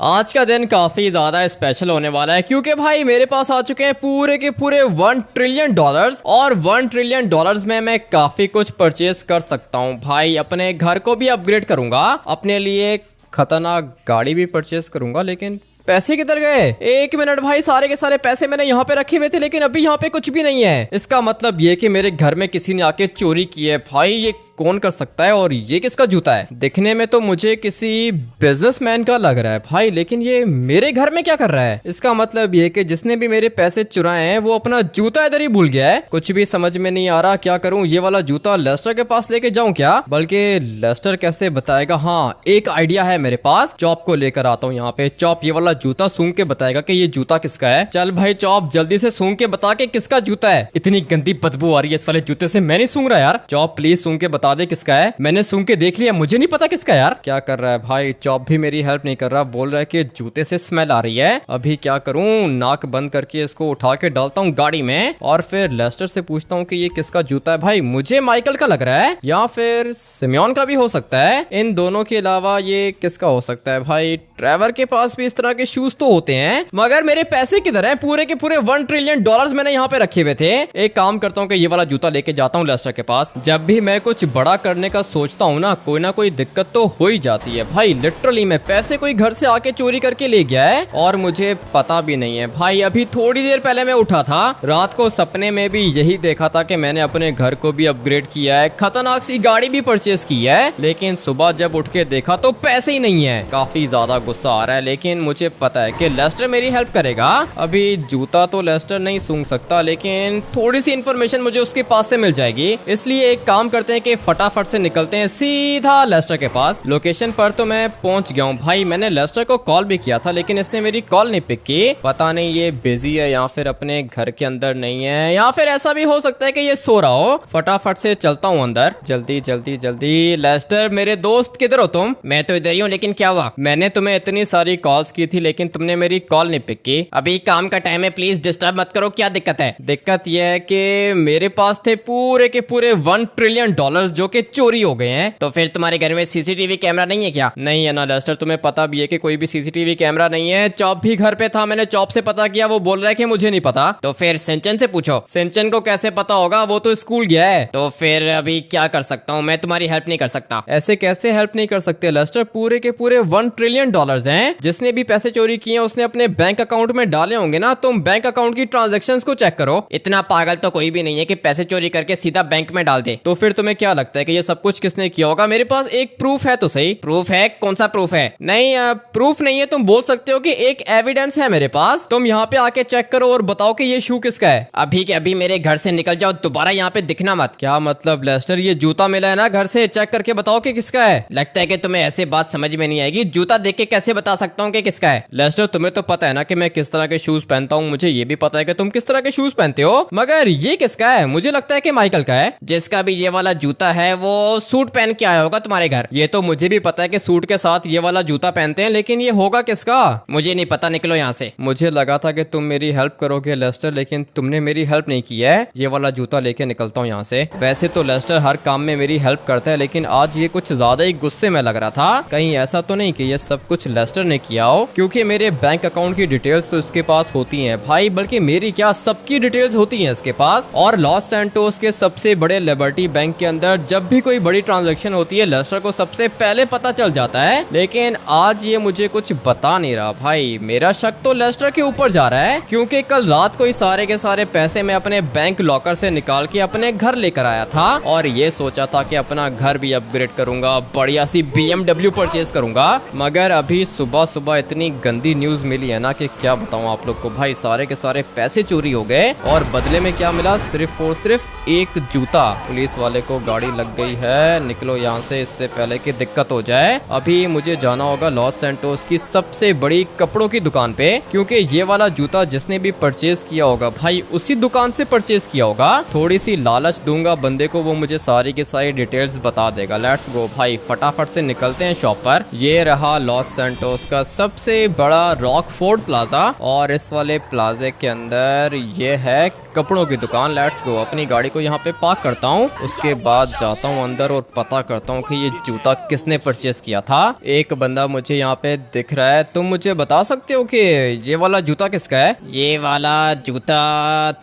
आज का दिन काफी ज्यादा स्पेशल होने वाला है क्योंकि भाई मेरे पास आ चुके हैं पूरे के पूरे $1 ट्रिलियन और $1 ट्रिलियन में मैं काफी कुछ परचेज कर सकता हूँ भाई। अपने घर को भी अपग्रेड करूंगा, अपने लिए खतरनाक गाड़ी भी परचेज करूंगा। लेकिन पैसे किधर गए? एक मिनट भाई, सारे के सारे पैसे मैंने यहाँ पे रखे हुए थे लेकिन अभी यहाँ पे कुछ भी नहीं है। इसका मतलब ये कि मेरे घर में किसी ने आके चोरी की है। भाई ये कौन कर सकता है? और ये किसका जूता है? दिखने में तो मुझे किसी बिजनेसमैन का लग रहा है भाई, लेकिन ये मेरे घर में क्या कर रहा है? इसका मतलब ये कि जिसने भी मेरे पैसे चुराए हैं वो अपना जूता इधर ही भूल गया है। कुछ भी समझ में नहीं आ रहा क्या करूं। ये वाला जूता लेस्टर के पास लेके जाऊं क्या? बल्कि लेस्टर कैसे बताएगा? हाँ, एक आइडिया है मेरे पास। चॉप को लेकर आता हूँ यहाँ पे। चॉप ये वाला जूता सूंघ के बताएगा कि ये जूता किसका है। चल भाई चॉप, जल्दी से सूंघ के बता के किसका जूता है। इतनी गंदी बदबू आ रही है इस वाले जूते से, मैं नहीं सूंघ रहा यार। चॉप प्लीज सूंघ के बता दे किसका है। मैंने सूंघ के देख लिया, मुझे नहीं पता किसका यार। क्या कर रहा है भाई? चॉप भी मेरी हेल्प नहीं कर रहा, बोल रहा है कि जूते से स्मेल आ रही है। अभी क्या करूं? नाक बंद करके इसको उठा के डालता हूँ गाड़ी में और फिर लेस्टर से पूछता हूँ कि ये किसका जूता है। भाई मुझे माइकल का लग रहा है या फिर सिमियोन का भी हो सकता है। इन दोनों के अलावा ये किसका हो सकता है? भाई ट्रेवर के पास भी इस तरह के शूज तो होते हैं, मगर मेरे पैसे किधर हैं? पूरे के पूरे $1 ट्रिलियन मैंने यहाँ पे रखे हुए थे। एक काम करता हूँ कि ये वाला जूता लेके जाता हूँ लेस्टर के पास। जब भी मैं कुछ बड़ा करने का सोचता हूँ ना कोई दिक्कत तो हो ही जाती है भाई। लिटरली मैं पैसे कोई घर से आके चोरी करके ले गया है और मुझे पता भी नहीं है भाई। अभी थोड़ी देर पहले मैं उठा था, रात को सपने में भी यही देखा था कि मैंने अपने घर को भी अपग्रेड किया है, खतरनाक सी गाड़ी भी परचेज की है। लेकिन सुबह जब उठ के देखा तो पैसे ही नहीं है। काफी ज्यादा गुस्सा आ रहा है, लेकिन मुझे पता है कि लेस्टर मेरी हेल्प करेगा। अभी जूता तो लेस्टर नहीं सूंघ सकता, लेकिन थोड़ी सी इंफॉर्मेशन मुझे उसके पास से मिल जाएगी। इसलिए एक काम करते हैं कि फटाफट से निकलते हैं सीधा लेस्टर के पास। लोकेशन पर तो मैं पहुंच गया हूँ भाई। मैंने लेस्टर को कॉल भी किया था लेकिन इसने मेरी कॉल नहीं पिक की। पता नहीं ये बिजी है या फिर अपने घर के अंदर नहीं है, या फिर ऐसा भी हो सकता है कि ये सो रहा हो। फटाफट से चलता हूँ अंदर, जल्दी जल्दी जल्दी। लेस्टर मेरे दोस्त किधर हो तुम? मैं तो इधर ही हूँ, लेकिन क्या हुआ? मैंने तुम्हें इतनी सारी कॉल्स की थी लेकिन तुमने मेरी कॉल नहीं पिक की। अभी काम का टाइम है, प्लीज डिस्टर्ब मत करो। क्या दिक्कत है? दिक्कत यह है कि मेरे पास थे पूरे के पूरे $1 ट्रिलियन जो कि चोरी हो गए हैं। तो फिर तुम्हारे घर में सीसीटीवी कैमरा नहीं है क्या? नहीं है ना लेस्टर, तुम्हें पता भी है कि कोई भी सीसीटीवी कैमरा नहीं है। चॉप भी घर पे था, मैंने चॉप से पता किया, वो बोल रहा है कि मुझे नहीं पता। तो फिर सिंचन से पूछो। सिंचन को कैसे पता होगा? वो तो स्कूल गया है। तो फिर अभी क्या कर सकता हूँ? मैं तुम्हारी हेल्प नहीं कर सकता। ऐसे कैसे हेल्प नहीं कर सकते लेस्टर? पूरे के पूरे $1 ट्रिलियन हैं। जिसने भी पैसे चोरी किए उसने अपने बैंक अकाउंट में डाले होंगे ना। तुम बैंक अकाउंट की ट्रांजेक्शंस को चेक करो। इतना पागल तो कोई भी नहीं है कि पैसे चोरी करके सीधा बैंक में डाल दे। तो फिर तुम्हें क्या लगता है कि ये सब कुछ किसने किया होगा? मेरे पास एक प्रूफ है तो सही। प्रूफ है? कौन सा प्रूफ है? नहीं प्रूफ नहीं है, तुम बोल सकते हो कि एक एविडेंस है मेरे पास। तुम यहाँ पे आके चेक करो और बताओ कि ये शू किसका है। अभी के अभी मेरे घर से निकल जाओ, दोबारा यहाँ पे दिखना मत। क्या मतलब लेस्टर? ये जूता मिला है ना घर से, चेक करके बताओ कि किसका है। लगता है कि तुम्हें ऐसे बात समझ में नहीं आएगी। जूता देख के कैसे बता सकता हूँ कि किसका है? लेस्टर तुम्हें तो पता है ना कि मैं किस तरह के शूज पहनता हूँ, मुझे ये भी पता है कि तुम किस तरह के शूज पहनते हो, मगर ये किसका है? मुझे लगता है कि माइकल का है। जिसका भी ये वाला जूता है वो सूट पहन के आया होगा तुम्हारे घर। ये तो मुझे भी पता है कि सूट के साथ ये वाला जूता पहनते हैं, लेकिन ये होगा किसका? मुझे नहीं पता, निकलो यहाँ से। मुझे लगा था कि तुम मेरी हेल्प करोगे लेस्टर, लेकिन तुमने मेरी हेल्प नहीं की है। ये वाला जूता लेके निकलता हूँ यहाँ से। वैसे तो लेस्टर हर काम में मेरी हेल्प करता है, लेकिन आज ये कुछ ज्यादा ही गुस्से में लग रहा था। कहीं ऐसा तो नहीं कि ये सब कुछ लेस्टर ने किया हो, क्योंकि मेरे बैंक अकाउंट की डिटेल्स तो इसके पास होती हैं भाई, बल्कि मेरी क्या सबकी डिटेल्स होती हैं इसके पास। और लॉस सैंटोस के सबसे बड़े लिबर्टी बैंक के अंदर जब भी कोई बड़ी ट्रांजैक्शन होती है लेस्टर को सबसे पहले पता चल जाता है। लेकिन आज ये मुझे कुछ बता नहीं रहा भाई। मेरा शक तो लेस्टर के ऊपर जा रहा है, क्योंकि कल रात को ही सारे के सारे पैसे मैं अपने बैंक लॉकर से निकाल के अपने घर लेकर आया था और ये सोचा था कि अपना घर भी अपग्रेड करूंगा, बढ़िया सी BMW परचेज करूंगा। मगर अभी सुबह सुबह इतनी गंदी न्यूज मिली है ना कि क्या बताऊं आप लोग को भाई। सारे के सारे पैसे चोरी हो गए और बदले में क्या मिला? सिर्फ और सिर्फ एक जूता। पुलिस वाले को गाड़ी लग गई है, निकलो यहाँ से इससे पहले कि दिक्कत हो जाए। अभी मुझे जाना होगा लॉस सैंटोस की सबसे बड़ी कपड़ों की दुकान पे, क्योंकि ये वाला जूता जिसने भी परचेज किया होगा भाई उसी दुकान से परचेज किया होगा। थोड़ी सी लालच दूंगा बंदे को, वो मुझे सारी की सारी डिटेल्स बता देगा। लेट्स गो भाई, फटाफट से निकलते हैं शॉप पर। ये रहा लॉस सैंटोस का सबसे बड़ा रॉकफोर्ड प्लाजा और इस वाले प्लाजे के अंदर ये है कपड़ों की दुकान। लेट्स गो, अपनी गाड़ी को यहाँ पे पार्क करता हूँ, उसके बाद जाता हूँ अंदर और पता करता हूँ कि ये जूता किसने परचेस किया था। एक बंदा मुझे यहाँ पे दिख रहा है, तुम मुझे बता सकते हो कि ये वाला जूता किसका है? ये वाला जूता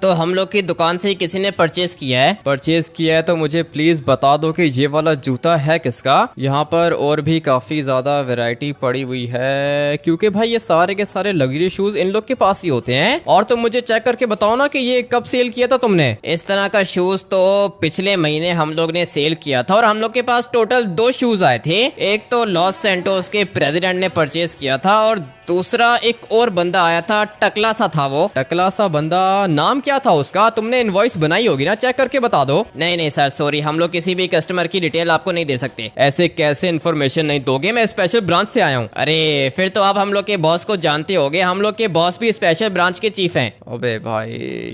तो हम लोग की दुकान से ही किसी ने परचेस किया है। परचेस किया है तो मुझे प्लीज बता दो कि ये वाला जूता है किसका। यहाँ पर और भी काफी ज्यादा वैरायटी पड़ी हुई है, क्योंकि भाई ये सारे के सारे लग्जरी शूज इन लोग के पास ही होते हैं। और तुम मुझे चेक करके बताओ ना कि ये कब सेल किया था तुमने? इस तरह का शूज तो पिछले महीने हम लोग ने सेल किया था और हम लोग के पास टोटल 2 शूज आए थे। एक तो लॉस सैंटोस के प्रेसिडेंट ने परचेस किया था और दूसरा एक और बंदा आया था, टकला सा था वो। टकला सा बंदा, नाम क्या था उसका? तुमने इनवॉइस बनाई होगी ना, चेक करके बता दो। नहीं सर सॉरी, हम लोग किसी भी कस्टमर की डिटेल आपको नहीं दे सकते। ऐसे कैसे इन्फॉर्मेशन नहीं दोगे? मैं स्पेशल ब्रांच से आया हूँ। अरे फिर तो आप हम लोग के बॉस को जानते होगे, हम लोग के बॉस भी स्पेशल ब्रांच के चीफ हैं। अबे भाई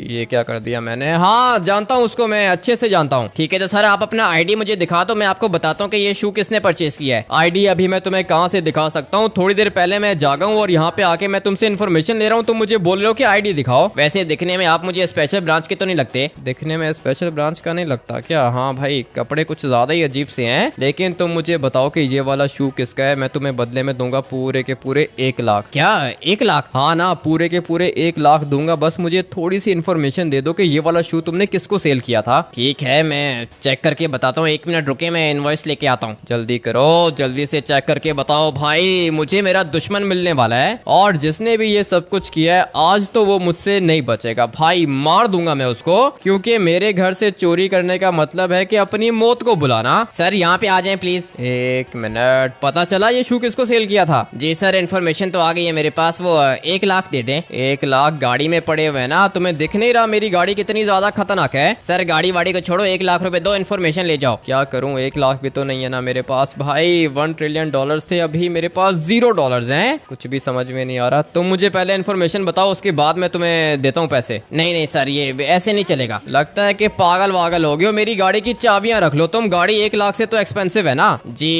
ये क्या कर दिया मैंने? हाँ जानता हूँ उसको, मैं अच्छे से जानता हूँ। ठीक है तो सर आप अपना आईडी मुझे दिखा दो, मैं आपको बताता हूँ कि ये शू किसने परचेस किया है। आईडी अभी मैं तुम्हें कहाँ से दिखा सकता हूँ? थोड़ी देर पहले मैं जागा हूँ और यहाँ पे आके मैं तुमसे इन्फॉर्मेशन ले रहा हूँ, तुम मुझे बोल रहे हो कि आईडी दिखाओ। वैसे दिखने में आप मुझे स्पेशल ब्रांच के तो नहीं लगते। दिखने में स्पेशल ब्रांच का नहीं लगता क्या? हाँ भाई कपड़े कुछ ज्यादा ही अजीब से हैं, लेकिन तुम मुझे बताओ कि ये वाला शू किसका है। मैं तुम्हें बदले में दूंगा पूरे के पूरे 1 लाख। क्या 1 लाख? हाँ ना, पूरे के पूरे 1 लाख दूंगा, बस मुझे थोड़ी सी इन्फॉर्मेशन दे दो कि ये वाला शू तुमने किसको सेल किया था। ठीक है मैं चेक करके बताता हूँ, 1 मिनट रुके, मैं इनवॉइस लेके आता हूँ। जल्दी करो, जल्दी से चेक करके बताओ भाई, मुझे मेरा दुश्मन मिलने वाला है और जिसने भी ये सब कुछ किया है आज तो वो मुझसे नहीं बचेगा भाई, मार दूंगा मैं उसको, क्योंकि मेरे घर से चोरी करने का मतलब है कि अपनी मौत को बुलाना। सर यहाँ पे आ जाएं प्लीज। 1 मिनट, पता चला ये शू किसको सेल किया था? जी सर इन्फॉर्मेशन तो आ गई है मेरे पास, वो 1 लाख दे दें। 1 लाख गाड़ी में पड़े हुए ना, तुम्हें दिख नहीं रहा मेरी गाड़ी कितनी ज्यादा खतरनाक है? सर गाड़ी वाड़ी को छोड़ो, 1 लाख रुपए दो, इन्फॉर्मेशन ले जाओ। क्या करूँ, 1 लाख भी तो नहीं है ना मेरे पास भाई। 1 ट्रिलियन डॉलर्स थे, अभी मेरे पास 0 डॉलर्स हैं। कुछ भी समझ में नहीं आ रहा। तुम मुझे पहले इन्फॉर्मेशन बताओ, उसके बाद मैं तुम्हें देता हूँ पैसे। नहीं सर ये ऐसे नहीं चलेगा। लगता है कि पागल वागल हो गए हो, मेरी गाड़ी की चाबियां रख लो तुम। गाड़ी 1 लाख से तो एक्सपेंसिव है ना? जी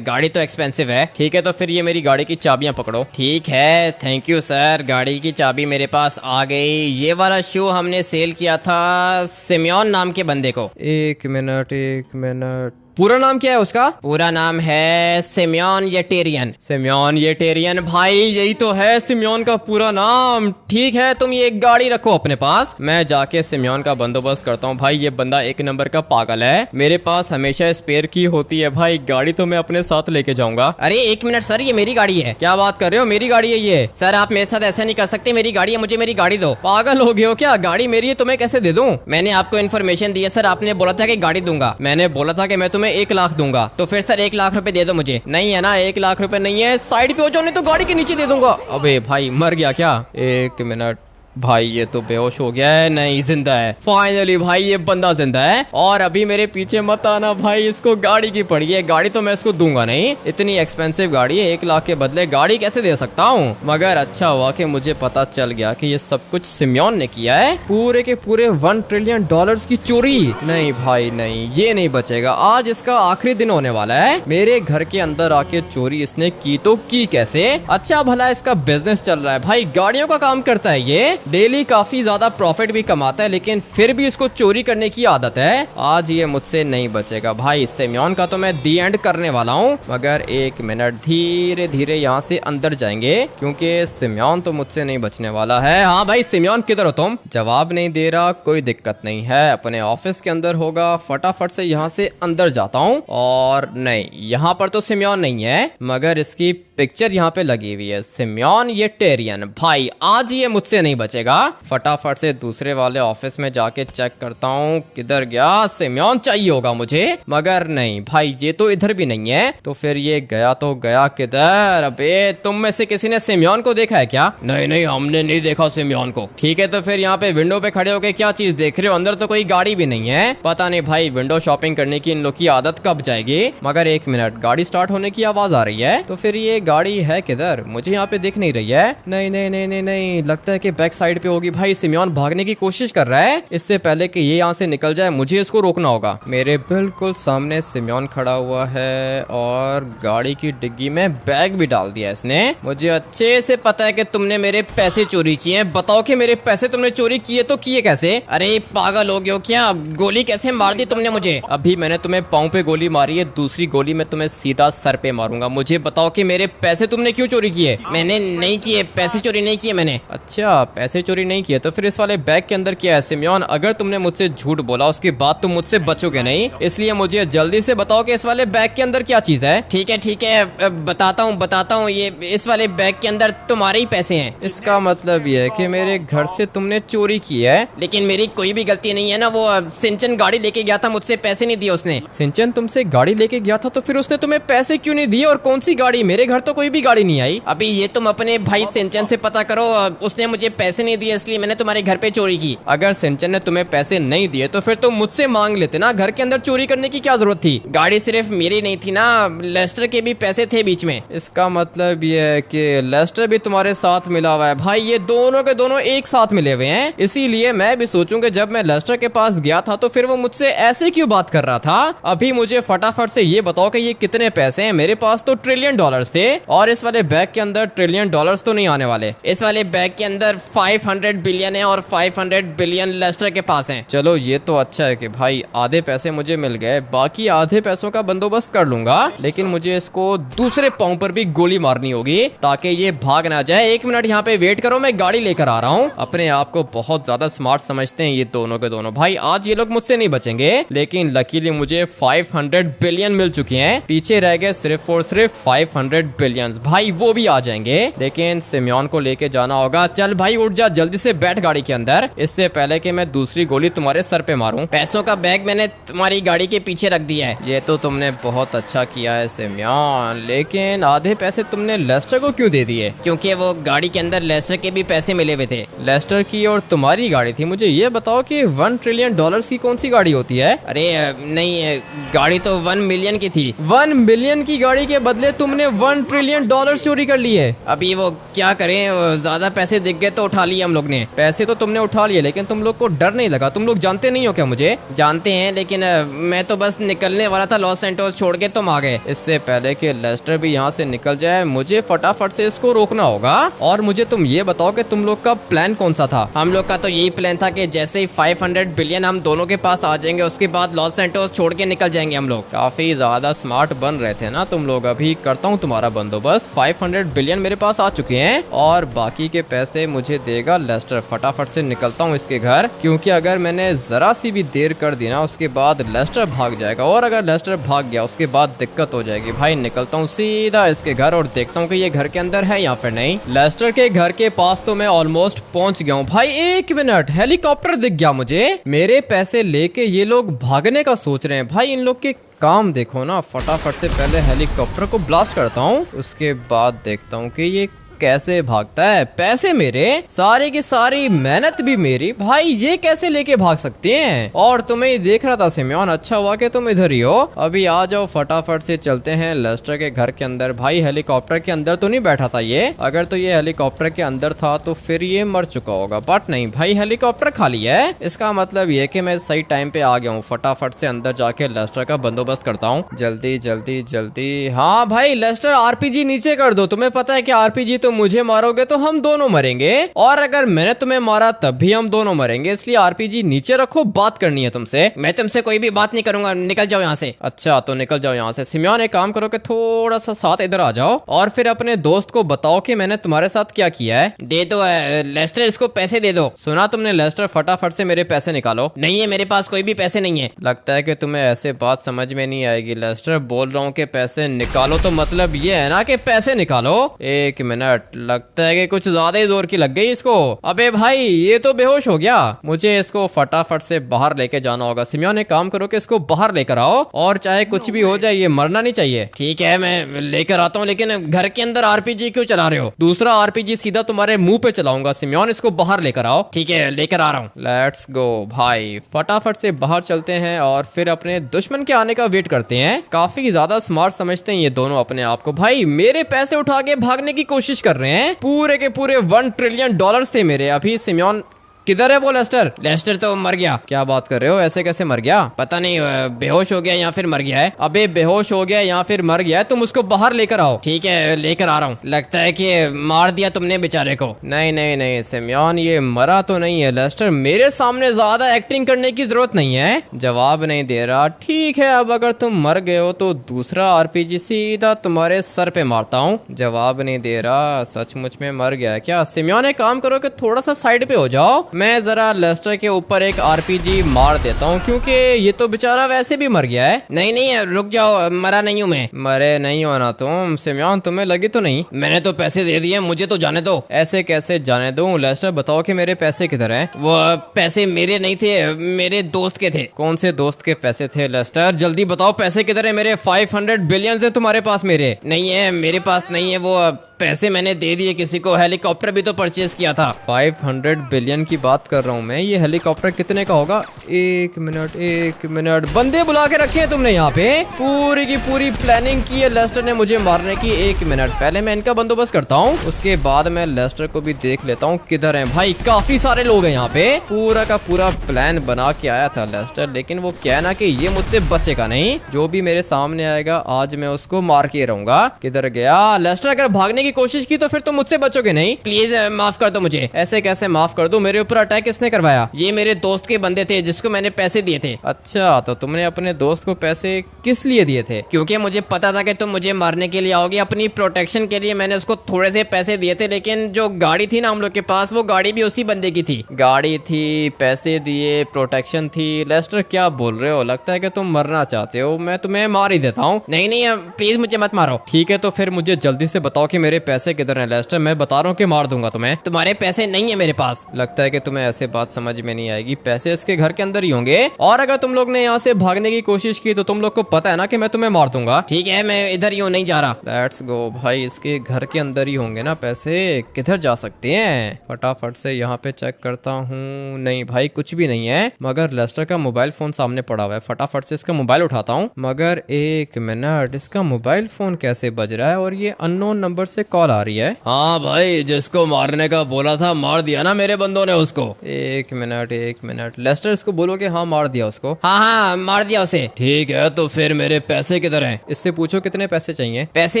गाड़ी तो एक्सपेंसिव है। ठीक है तो फिर ये मेरी गाड़ी की चाबियां पकड़ो। ठीक है थैंक यू सर, गाड़ी की चाबी मेरे पास आ गई। ये वाला शू हमने सेल किया था सिमियोन नाम के बंदे को। 1 मिनट, पूरा नाम क्या है उसका? पूरा नाम है सिमियोन येटेरियन। सिमियोन येटेरियन, भाई यही तो है सिमियोन का पूरा नाम। ठीक है तुम ये एक गाड़ी रखो अपने पास, मैं जाके सिमियोन का बंदोबस्त करता हूँ। भाई ये बंदा 1 नंबर का पागल है, मेरे पास हमेशा स्पेयर की होती है भाई, गाड़ी तो मैं अपने साथ लेके जाऊंगा। अरे 1 मिनट सर, ये मेरी गाड़ी है। क्या बात कर रहे हो, मेरी गाड़ी है ये? सर आप मेरे साथ ऐसा नहीं कर सकते, मेरी गाड़ी है, मुझे मेरी गाड़ी दो। पागल हो गए हो क्या? गाड़ी मेरी है, तुम्हें कैसे दे दूं? मैंने आपको इन्फॉर्मेशन दी है सर, आपने बोला था कि गाड़ी दूंगा। मैंने बोला था कि मैं तुम्हें 1 लाख दूंगा, तो फिर सर 1 लाख रुपए दे दो मुझे। नहीं है ना, 1 लाख रुपए नहीं है, साइड पे हो जाओ नहीं तो गाड़ी के नीचे दे दूंगा। अबे भाई मर गया क्या? 1 मिनट, भाई ये तो बेहोश हो गया है। नहीं जिंदा है, फाइनली भाई ये बंदा जिंदा है। और अभी मेरे पीछे मत आना भाई, इसको गाड़ी की पड़ी है। गाड़ी तो मैं इसको दूंगा नहीं, इतनी एक्सपेंसिव गाड़ी है, 1 लाख के बदले गाड़ी कैसे दे सकता हूँ? मगर अच्छा हुआ कि मुझे पता चल गया कि ये सब कुछ सिमियोन ने किया है। पूरे के पूरे 1 ट्रिलियन डॉलर्स की चोरी। नहीं भाई नहीं, ये नहीं बचेगा। आज इसका आखिरी दिन होने वाला है। मेरे घर के अंदर आके चोरी इसने की तो की कैसे? अच्छा भला इसका बिजनेस चल रहा है भाई, गाड़ियों का काम करता है ये, डेली काफी ज्यादा प्रॉफिट भी कमाता है, लेकिन फिर भी इसको चोरी करने की आदत है। आज ये मुझसे नहीं बचेगा भाई। सिमियोन का तो मैं दी एंड करने वाला हूँ। मगर 1 मिनट, धीरे धीरे यहाँ से अंदर जाएंगे, क्योंकि सिमियोन तो मुझसे नहीं बचने वाला है। हाँ भाई सिमियोन किधर हो तुम? जवाब नहीं दे रहा, कोई दिक्कत नहीं है, अपने ऑफिस के अंदर होगा। फटाफट से यहाँ से अंदर जाता हूँ। और नहीं, यहाँ पर तो सिमियोन नहीं है, मगर इसकी पिक्चर यहाँ पे लगी हुई है, सिमियोन येटेरियन। भाई आज ये मुझसे नहीं बचेगा। फटाफट से दूसरे वाले ऑफिस में जाके चेक करता हूँ किधर गया। सिमियोन चाहिए होगा मुझे, मगर नहीं भाई ये तो इधर भी नहीं है। तो फिर ये गया तो गया किधर? अबे तुम में से किसी ने सिमियोन को देखा है क्या? नहीं हमने नहीं देखा सिमियोन को। ठीक है तो फिर यहाँ पे विंडो पे खड़े होके क्या चीज देख रहे हो? अंदर तो कोई गाड़ी भी नहीं है। पता नहीं भाई विंडो शॉपिंग करने की इन लोग की आदत कब जाएगी। मगर 1 मिनट, गाड़ी स्टार्ट होने की आवाज आ रही है। तो फिर ये गाड़ी है किधर? मुझे यहाँ पे दिख नहीं रही है। नहीं, लगता है कि बैक साइड पे होगी। भाई सिमियोन भागने की कोशिश कर रहा है। इससे पहले कि ये यहाँ से निकल जाए मुझे इसको रोकना होगा। मेरे बिल्कुल सामने सिमियोन खड़ा हुआ है और गाड़ी की डिग्गी में बैग भी डाल दिया इसने। मुझे अच्छे से पता है कि तुमने मेरे पैसे चोरी किए हैं। बताओ कि मेरे पैसे तुमने चोरी किए तो किए कैसे? अरे पागल हो गए हो क्या? गोली कैसे मार दी तुमने मुझे? अभी मैंने तुम्हें पाँव पे गोली मारी है, दूसरी गोली मैं तुम्हें सीधा सर पे मारूंगा। मुझे बताओ कि मेरे पैसे तुमने क्यों चोरी किए? मैंने नहीं किए, पैसे चोरी नहीं किए मैंने। अच्छा, पैसे चोरी नहीं किए तो फिर इस वाले बैग के अंदर क्या है सिमियोन? अगर तुमने मुझसे झूठ बोला उसके बाद तुम मुझसे बचोगे नहीं, इसलिए मुझे जल्दी से बताओ कि इस वाले बैग के अंदर क्या चीज है। ठीक है, बताता हूँ। ये इस वाले बैग के अंदर तुम्हारे ही पैसे हैं। इसका मतलब ये है कि मेरे घर से तुमने चोरी की है। लेकिन मेरी कोई भी गलती नहीं है ना। वो सिंचन गाड़ी लेके गया था, मुझसे पैसे नहीं दिए उसने। सिंचन तुमसे गाड़ी लेके गया था तो फिर उसने तुम्हें पैसे क्यों नहीं दिए? और कौन सी गाड़ी? मेरे घर तो कोई भी गाड़ी नहीं आई। अभी ये तुम अपने भाई सिंचन से पता करो। उसने मुझे पैसे नहीं दिए इसलिए मैंने तुम्हारे घर पे चोरी की। अगर सिंचन ने तुम्हें पैसे नहीं दिए तो फिर तुम मुझसे मांग लेते ना। घर के अंदर चोरी करने की क्या जरूरत थी? गाड़ी सिर्फ मेरी नहीं थी ना, लेस्टर के भी पैसे थे बीच में। इसका मतलब ये है कि लेस्टर भी तुम्हारे साथ मिला हुआ है। भाई ये दोनों के दोनों एक साथ मिले हुए हैं। इसीलिए मैं भी सोचूं कि जब मैं लेस्टर के पास गया था तो फिर वो मुझसे ऐसे क्यों बात कर रहा था। अभी मुझे फटाफट से ये बताओ कि ये कितने पैसे हैं? मेरे पास तो ट्रिलियन डॉलर्स थे और इस वाले बैग के अंदर ट्रिलियन डॉलर्स तो नहीं आने वाले। इस वाले बैग के अंदर 500 बिलियन है और 500 बिलियन लेस्टर के पास हैं। चलो ये तो अच्छा है कि भाई आधे पैसे मुझे मिल गए, बाकी आधे पैसों का बंदोबस्त कर लूंगा। लेकिन मुझे इसको दूसरे पाँव पर भी गोली मारनी होगी ताकि ये भाग ना जाए। 1 मिनट यहाँ पे वेट करो, मैं गाड़ी लेकर आ रहा हूँ। अपने आप को बहुत ज्यादा स्मार्ट समझते हैं ये दोनों के दोनों। भाई आज ये लोग मुझसे नहीं बचेंगे, लेकिन लकीली मुझे 500 बिलियन मिल चुके हैं। पीछे रह गए सिर्फ और सिर्फ 500 बिलियन। भाई वो भी आ जाएंगे, लेकिन सिमियोन को लेके जाना होगा। चल भाई उठ जा, जल्दी से बैठ गाड़ी के अंदर, इससे पहले कि मैं दूसरी गोली तुम्हारे सर पे मारूं। पैसों का बैग मैंने तुम्हारी गाड़ी के पीछे रख दिया है। ये तो तुमने बहुत अच्छा किया है सिमियोन, लेकिन आधे पैसे तुमने लेस्टर को क्यों दे दिए? क्योंकि वो गाड़ी के अंदर लेस्टर के भी पैसे मिले हुए थे। लेस्टर की और तुम्हारी गाड़ी थी। मुझे ये बताओ कि 1 ट्रिलियन डॉलर्स की कौन सी गाड़ी होती है? अरे नहीं, गाड़ी तो 1 मिलियन की थी। 1 मिलियन की गाड़ी के बदले तुमने 1 ट्रिलियन डॉलर्स चोरी कर लिए। अभी वो क्या करें, ज्यादा पैसे दिख गए तो उठा लिए हम लोग ने। पैसे तो तुमने उठा लिए, लेकिन तुम लोग को डर नहीं लगा? तुम लोग जानते नहीं हो क्या मुझे? जानते हैं, लेकिन मैं तो बस निकलने वाला था लॉस सैंटोस छोड़ के, तुम आ गए। इससे पहले कि लेस्टर भी यहाँ से निकल जाए मुझे फटाफट से इसको रोकना होगा। और मुझे तुम ये बताओ कि तुम लोग का प्लान कौन सा था? हम लोग का तो यही प्लान था कि जैसे ही 500 बिलियन हम दोनों के पास आ जाएंगे उसके बाद लॉस सैंटोस छोड़ के निकल जाएंगे हम लोग। काफी ज्यादा स्मार्ट बन रहे थे ना तुम लोग। अभी करता हूँ तुम्हारा बंदोबस्त। 500 बिलियन मेरे पास आ चुके हैं और बाकी के पैसे मुझे देगा लेस्टर। फटाफट से निकलता हूँ इसके घर, क्योंकि अगर मैंने जरा सी भी देर कर दी ना उसके बाद लेस्टर भाग जाएगा, और अगर लेस्टर भाग गया उसके बाद दिक्कत हो जाएगी। भाई निकलता हूँ सीधा इसके घर और देखता हूँ कि ये घर के अंदर है या फिर नहीं। लेस्टर के घर के पास तो मैं ऑलमोस्ट पहुंच गया हूँ। भाई 1 मिनट, हेलीकॉप्टर दिख गया मुझे। मेरे पैसे लेके ये लोग भागने का सोच रहे हैं। भाई इन लोग के काम देखो ना। फटाफट से पहले हेलीकॉप्टर को ब्लास्ट करता हूँ, उसके बाद देखता हूँ कि ये कैसे भागता है। पैसे मेरे, सारी की सारी मेहनत भी मेरी। भाई ये कैसे लेके भाग सकते हैं? और तुम्हें देख रहा था सिमियोन, अच्छा हुआ कि तुम इधर ही हो। अभी आ जाओ, फटाफट से चलते हैं लेस्टर के घर के अंदर। भाई हेलीकॉप्टर के अंदर तो नहीं बैठा था ये। अगर तो ये हेलीकॉप्टर के अंदर था तो फिर ये मर चुका होगा, बट नहीं भाई हेलीकॉप्टर खाली है। इसका मतलब ये कि मैं सही टाइम पे आ गया हूँ। फटाफट से अंदर जाके लेस्टर का बंदोबस्त करता हूँ। जल्दी जल्दी जल्दी। हाँ भाई लेस्टर, आरपीजी नीचे कर दो। तुम्हें पता है कि आरपीजी तो मुझे मारोगे तो हम दोनों मरेंगे, और अगर मैंने तुम्हें मारा तब भी हम दोनों मरेंगे। इसलिए आरपीजी नीचे रखो, बात करनी है तुमसे। मैं तुमसे कोई भी बात नहीं करूंगा, निकल जाओ यहाँ से। अच्छा तो निकल जाओ यहाँ से। सिमियोन एक काम करो कि थोड़ा सा साथ इधर आ जाओ और फिर अपने दोस्त को बताओ कि मैंने तुम्हारे साथ क्या किया है। दे दो लेस्टर, इसको पैसे दे दो। सुना तुमने लेस्टर, फटाफट से मेरे पैसे निकालो। नहीं है मेरे पास कोई भी पैसे नहीं है। लगता है कि तुम्हें ऐसे बात समझ में नहीं आएगी लेस्टर। बोल रहा हूँ कि पैसे निकालो तो मतलब ये है ना कि पैसे निकालो। 1 मिनट, लगता है कि कुछ ज्यादा ही जोर की लग गई इसको। अबे भाई ये तो बेहोश हो गया। मुझे इसको फटाफट से बाहर लेके जाना होगा। सिमियोन एक काम करो कि इसको बाहर लेकर आओ, और चाहे कुछ भी हो जाए ये मरना नहीं चाहिए। ठीक है मैं लेकर आता हूँ, लेकिन घर के अंदर आरपीजी क्यों चला रहे हो? दूसरा आरपीजी सीधा तुम्हारे मुंह पे चलाऊंगा। सिमियोन इसको बाहर लेकर आओ। ठीक है लेकर आ रहा हूँ। लेट्स गो भाई, फटाफट से बाहर चलते हैं और फिर अपने दुश्मन के आने का वेट करते हैं। काफी ज्यादा स्मार्ट समझते हैं ये दोनों अपने आप को। भाई मेरे पैसे उठा के भागने की कोशिश कर कर रहे हैं। पूरे के पूरे 1 ट्रिलियन डॉलर्स थे मेरे। अभी सिमियोन किधर है वो लेस्टर? लेस्टर तो मर गया। क्या बात कर रहे हो, ऐसे कैसे मर गया? पता नहीं, बेहोश हो गया या फिर मर गया है। अबे बेहोश हो गया या फिर मर गया है, तुम उसको बाहर लेकर आओ। ठीक है, लेकर आ रहा हूँ। लगता है कि मार दिया तुमने बेचारे को। नहीं नहीं नहीं सिमियोन, ये मरा तो नहीं है। लेस्टर मेरे सामने ज्यादा एक्टिंग करने की जरूरत नहीं है। जवाब नहीं दे रहा। ठीक है, अब अगर तुम मर गए हो तो दूसरा आरपीजी सीधा तुम्हारे सर पे मारता हूँ। जवाब नहीं दे रहा। सचमुच में मर गया है क्या? सिमियोन एक काम करो कि थोड़ा सा साइड पे हो जाओ, मैं जरा लेस्टर के ऊपर एक आरपीजी मार देता हूँ, क्योंकि ये तो बेचारा वैसे भी मर गया है। नहीं नहीं रुक जाओ, मरा नहीं हूँ मैं। मरे नहीं हो ना तुम सिमियोन, तुम्हें लगी तो नहीं? मैंने तो पैसे दे दिए, मुझे तो जाने दो। ऐसे कैसे जाने दूं? लेस्टर बताओ कि मेरे पैसे किधर हैं? वो पैसे मेरे नहीं थे, मेरे दोस्त के थे। कौन से दोस्त के पैसे थे लेस्टर? जल्दी बताओ पैसे किधर है मेरे? 500 बिलियन है तुम्हारे पास, मेरे नहीं है। मेरे पास नहीं है, वो पैसे मैंने दे दिए किसी को। हेलीकॉप्टर भी तो परचेज किया था। 500 बिलियन की बात कर रहा हूँ मैं। ये हेलीकॉप्टर कितने का होगा? एक मिनट, बंदे बुला के रखे हैं तुमने यहाँ पे? पूरी की पूरी प्लानिंग की है लेस्टर ने मुझे मारने की। 1 मिनट, पहले मैं इनका बंदोबस्त करता हूँ, उसके बाद मैं लेस्टर को भी देख लेता हूँ किधर है। भाई काफी सारे लोग हैं यहाँ पे। पूरा का पूरा प्लान बना के आया था लेस्टर, लेकिन वो क्या है ना कि ये मुझसे बचेगा नहीं। जो भी मेरे सामने आएगा आज मैं उसको मार के रहूंगा। किधर गया लेस्टर? अगर भागने कोशिश की तो फिर तुम मुझसे बचोगे नहीं। प्लीज माफ कर दो मुझे। ऐसे कैसे माफ कर दो? मेरे ऊपर अटैक किसने करवाया? ये मेरे दोस्त के बंदे थे जिसको मैंने पैसे दिए थे। अच्छा, तो तुमने अपने दोस्त को पैसे किस लिए दिए थे? क्योंकि मुझे पता था कि तुम मुझे मारने के लिए आओगे। अपनी प्रोटेक्शन के लिए मैंने उसको थोड़े से पैसे दिए थे, लेकिन जो गाड़ी थी ना हम लोग के पास, वो गाड़ी भी उसी बंदे की थी। गाड़ी थी, पैसे दिए, प्रोटेक्शन थी। लेस्टर क्या बोल रहे हो? लगता है कि तुम मरना चाहते हो। मैं तुम्हें मार ही देता हूँ। नहीं नहीं प्लीज मुझे मत मारो। ठीक है, तो फिर मुझे जल्दी से बताओ कि मेरे पैसे किधर हैं लेस्टर? मैं बता रहा हूँ कि मार दूंगा तुम्हें। तुम्हारे पैसे नहीं है मेरे पास। लगता है कि तुम्हें ऐसे बात समझ में नहीं आएगी। पैसे इसके घर के अंदर ही होंगे, और अगर तुम लोग ने यहाँ से भागने की कोशिश की तो तुम लोग को पता है ना कि मैं तुम्हें मार दूंगा। ठीक है, मैं इधर ही हूँ, नहीं जा रहा। लेट्स गो भाई, इसके घर के अंदर ही होंगे ना पैसे। किधर जा सकते हैं? फटाफट से यहाँ पे चेक करता हूँ। नहीं भाई, कुछ भी नहीं है, मगर लेस्टर का मोबाइल फोन सामने पड़ा हुआ है। फटाफट से इसका मोबाइल उठाता हूँ। मगर 1 मिनट, इसका मोबाइल फोन कैसे बज रहा है और ये अननोन नंबर से कॉल आ रही है? हाँ भाई, जिसको मारने का बोला था मार दिया ना मेरे बंदों ने उसको। 1 मिनट लेस्टर, इसको बोलो कि हाँ मार दिया उसको। हाँ मार दिया उसे। ठीक है, तो फिर मेरे पैसे किधर हैं? इससे पूछो कितने पैसे चाहिए। पैसे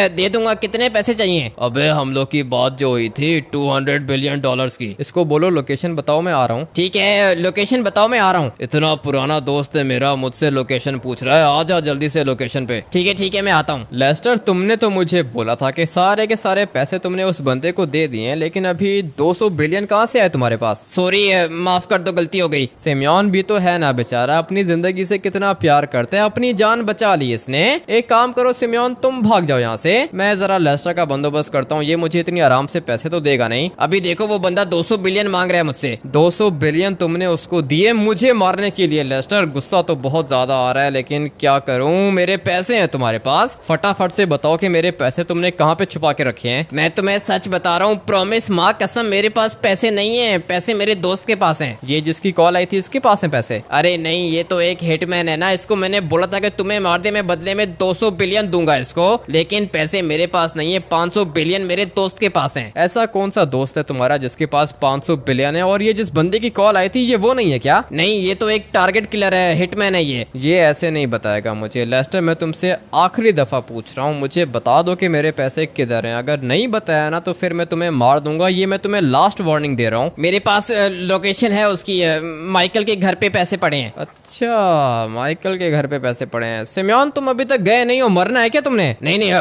दे दूंगा। कितने पैसे चाहिए? अबे हम लोग की बात जो हुई थी 200 बिलियन डॉलर्स की। इसको बोलो लोकेशन बताओ, मैं आ रहा हूँ। ठीक है, लोकेशन बताओ, मैं आ रहा हूँ। इतना पुराना दोस्त है मेरा, मुझसे लोकेशन पूछ रहा है। आ जा जल्दी से लोकेशन पे। ठीक है मैं आता हूँ। लेस्टर, तुमने तो मुझे बोला था कि सारे के सारे पैसे तुमने उस बंदे को दे दिए, लेकिन अभी 200 बिलियन कहाँ से आए तुम्हारे पास? सॉरी, माफ कर दो, गलती हो गई। सिमियोन भी तो है ना बेचारा, अपनी जिंदगी से कितना प्यार करते हैं, अपनी जान बचा ली इसने। एक काम करो सिमियोन, तुम भाग जाओ यहाँ से, मैं जरा लेस्टर का बंदोबस्त करता हूँ। ये मुझे इतनी आराम से पैसे तो देगा नहीं। अभी देखो वो बंदा 200 बिलियन मांग रहा है मुझसे। 200 बिलियन तुमने उसको दिए मुझे मारने के लिए। लेस्टर, गुस्सा तो बहुत ज्यादा आ रहा है, लेकिन क्या करूँ, मेरे पैसे हैं तुम्हारे पास। फटाफट से बताओ कि मेरे पैसे तुमने कहाँ पे छुपा के रखे हैं। मैं तुम्हें सच बता रहा हूँ, प्रॉमिस, माँ कसम, मेरे पास पैसे नहीं है। पैसे मेरे दोस्त के पास हैं। ये जिसकी कॉल आई थी इसके पास हैं पैसे? अरे नहीं, ये तो एक हिटमैन है ना, इसको मैंने बोला था कि तुम्हें मार दे, मैं बदले में 200 बिलियन दूंगा इसको, लेकिन पैसे मेरे पास नहीं है। 500 बिलियन मेरे दोस्त के पास हैं। ऐसा कौन सा दोस्त है तुम्हारा जिसके पास 500 बिलियन है? और ये जिस बंदे की कॉल आई थी ये वो नहीं है क्या? नहीं, ये तो एक टारगेट किलर है, हिटमैन है ये ऐसे नहीं बताएगा मुझे। लेस्टर, मैं तुमसे आखिरी दफा पूछ रहा हूँ, मुझे बता दो कि मेरे पैसे किधर हैं। अगर नहीं बताया ना तो फिर मैं तुम्हें मार दूंगा। ये मैं तुम्हें लास्ट वार्निंग दे रहा हूँ। मेरे पास लोकेशन है उसकी, माइकल के घर पे पैसे पड़े हैं। अच्छा, माइकल के घर पे पैसे पड़े हैं। सिमियोन, तुम अभी तक गए नहीं हो, मरना है क्या तुमने? नहीं,